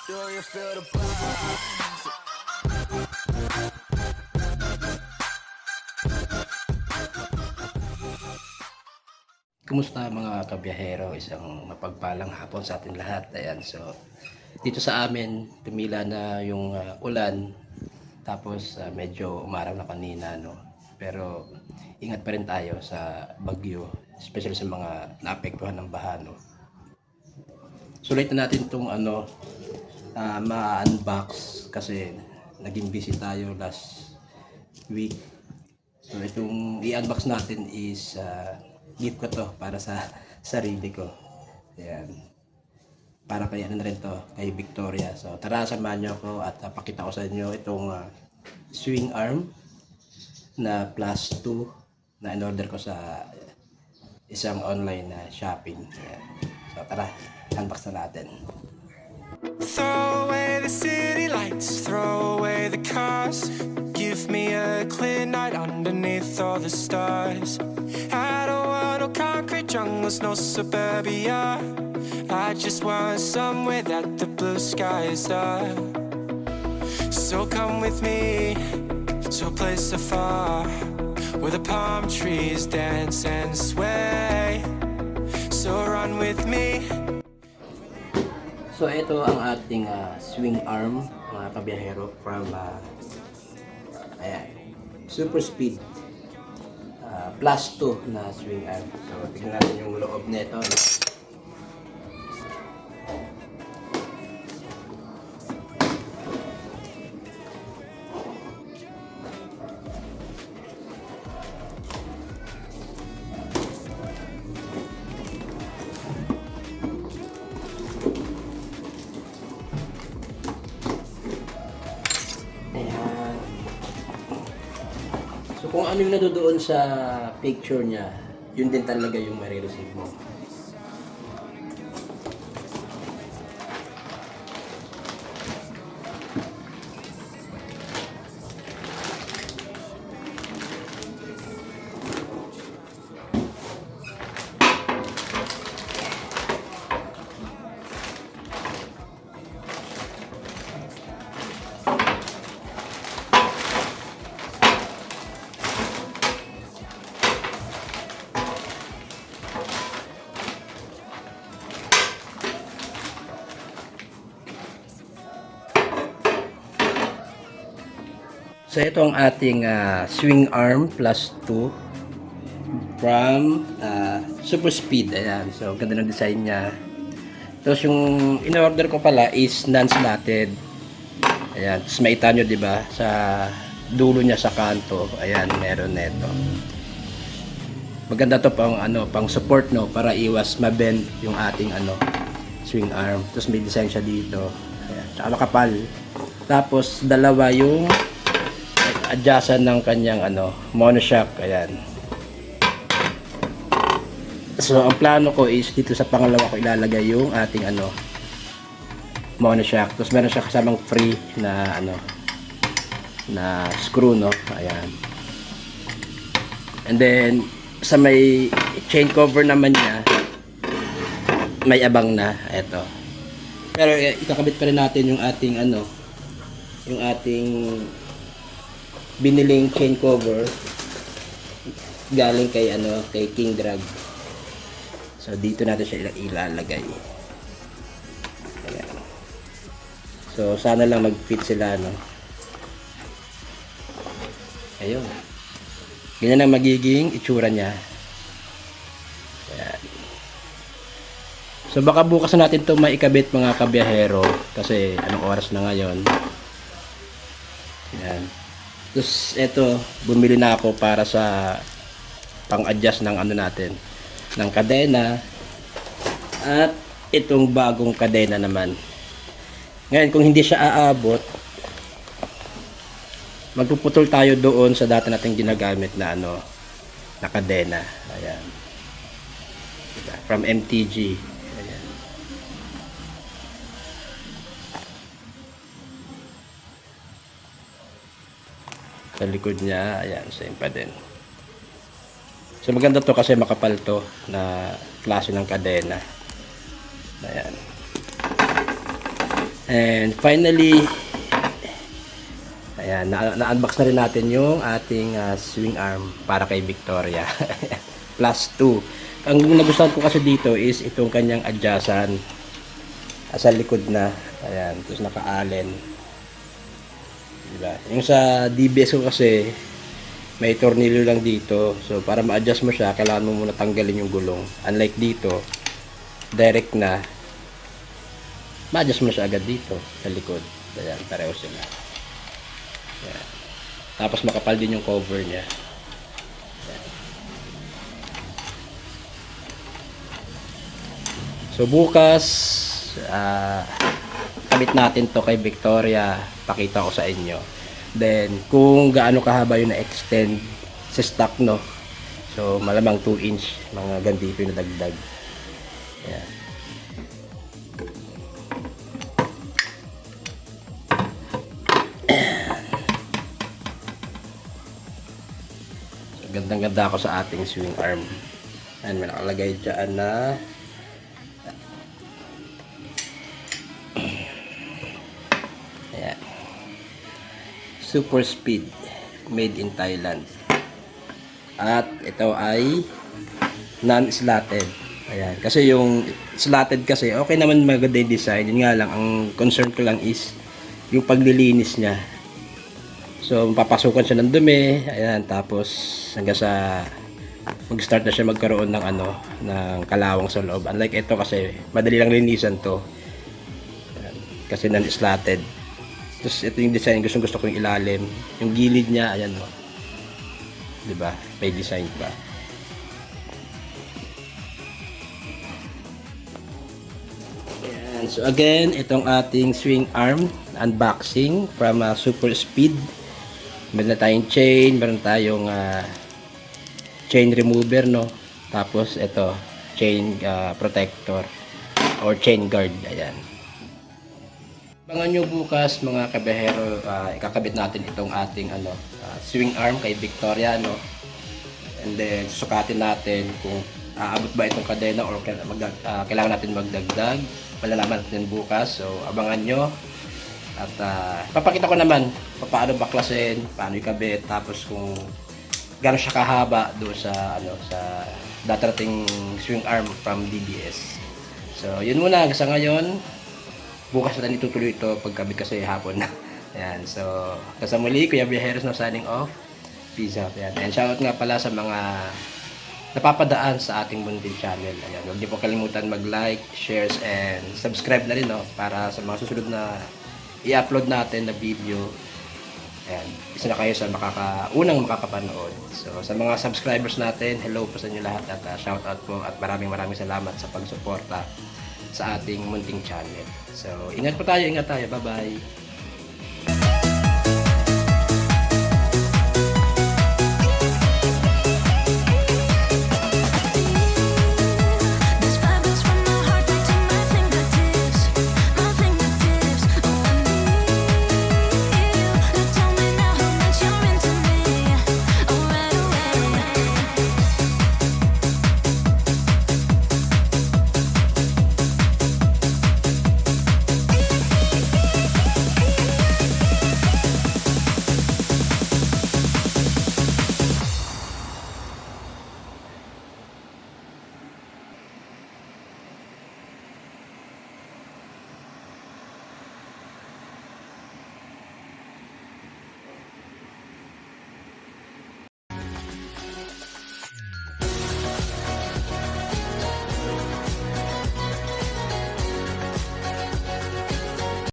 Do you feel the buzz? Kumusta mga kabiyahero? Isang mapagpalang hapon sa atin lahat. Ayan, so dito sa amin tumila na yung ulan. Tapos medyo umaraw na kanina, no. Pero ingat pa rin tayo sa bagyo, especially sa mga naapektuhan ng baha, no. Sulit na natin itong ma-unbox kasi naging busy tayo last week. So itong i-unbox natin is gift ko to para sa sarili ko. Ayan. Para kay ano na rin to, kay Victoria. So tara, samahan nyo ako at pakita ko sa inyo itong swing arm na plus 2 na in-order ko sa isang online na shopping. Ayan. So tara, unbox na natin. Throw away the city lights, throw away the cars. Give me a clear night underneath all the stars. I don't want no concrete jungles, no suburbia. I just want somewhere that the blue skies are. So come with me to a place afar, where the palm trees dance and sway. So run with me. So ito ang ating swing arm, mga kabiyahero, from ayan, Super Speed plus 2 na swing arm. So tingnan natin yung loob nito. Ayan. So kung ano yung nadodoon sa picture niya, yun din talaga yung marireceive mo. So ito ang ating swing arm plus 2 from Super Speed. Ayan. So ganda ng design niya. Tapos yung in-order ko pala is non-slotted. Ayan. Tapos maita nyo, diba? Sa dulo niya sa kanto. Ayan, meron neto. Maganda to pang support, no, para iwas mabend yung ating swing arm. Tapos may design siya dito. Ayan. Tsaka makapal. Tapos dalawa yung adjustan ng kanyang monoshock. Ayan. So ang plano ko is dito sa pangalawa ko ilalagay yung ating monoshock. Tapos meron siya kasamang free na na screw, no. Ayan. And then sa may chain cover naman niya, may abang na ito. Pero ikakabit pa rin natin yung ating yung ating biniling chain cover galing kay kay King Drag. So dito natin siya ilalagay. Ayan. So sana lang mag-fit sila, no. Ayun. Ganyan ang magiging itsura niya. Ayan. So baka bukas na natin 'to maikabit, mga kabiyahero, kasi anong oras na ngayon. Ayan. Tapos ito, bumili na ako para sa pang-adjust ng natin, ng kadena. At itong bagong kadena naman. Ngayon, kung hindi siya aabot, magpuputol tayo doon sa dati nating ginagamit na na kadena. Ayan. Diba? From MTG. Ayan. Sa likod niya, ayan, same pa din. So maganda to kasi makapal to na klase ng kadena. Ayan. And finally, ayan, na-unbox na rin natin yung ating swing arm para kay Victoria. Plus 2. Ang nagustuhan ko kasi dito is itong kanyang adjustan sa likod na. Ayan, tapos naka-allen. Diba? Yung sa DBS ko kasi may tornilyo lang dito. So para ma-adjust mo siya, kailangan mo muna tanggalin yung gulong. Unlike dito, direct na. Ma-adjust mo siya agad dito sa likod. Ayan, pareho sila. Ayan. Tapos makapal din yung cover niya. Ayan. So bukas, kabit natin to kay Victoria, pakita ko sa inyo. Then kung gaano kahaba yung na-extend sa stock, no, so malamang 2 inch mga gandito yung nadagdag. Ayan. So gandang ganda ako sa ating swing arm. Ayan, may nakalagay dyan na Super Speed, made in Thailand. At ito ay non-slotted. Ayan, kasi yung slotted kasi okay naman, maganda yung design. Yun nga lang, ang concern ko lang is yung paglilinis niya. So mapapasukan siya ng dumi, ayan, tapos hanggang sa mag-start na siya magkaroon ng ng kalawang sa loob. Unlike ito kasi madali lang linisan to. Ayan, kasi non-slotted. Tapos ito yung design, gusto ko yung ilalim. Yung gilid niya, ayan o. Diba? May design pa. Ayan. So again, itong ating swing arm unboxing from Super Speed. Meron na tayong chain, meron tayong chain remover, no? Tapos ito, chain protector or chain guard. Ayan. Abangan nyo bukas mga kabehero, ikakabit natin itong ating swing arm kay Victoria, no? And then susukatin natin kung aabot ba itong kadena or kailangan natin magdagdag. Malalaman natin bukas, so abangan nyo. At papakita ko naman paano baklasin, paano ikabit, tapos kung gano'n siya kahaba doon sa sa darating swing arm from DBS. So yun muna sa ngayon. Bukas natin itutuloy ito pagkabit kasi hapon na. Ayan, so kasamuli, Kuya Viajeros na signing off. Peace out. Ayan. And shoutout nga pala sa mga napapadaan sa ating munting channel. Ayan, huwag niyo po kalimutan mag-like, shares, and subscribe na rin, no, para sa mga susunod na i-upload natin na video. Ayan, isa na kayo sa unang makakapanood. So sa mga subscribers natin, hello po sa inyo lahat at shoutout po at maraming salamat sa pagsuporta sa ating munting channel. So, ingat tayo. Bye-bye.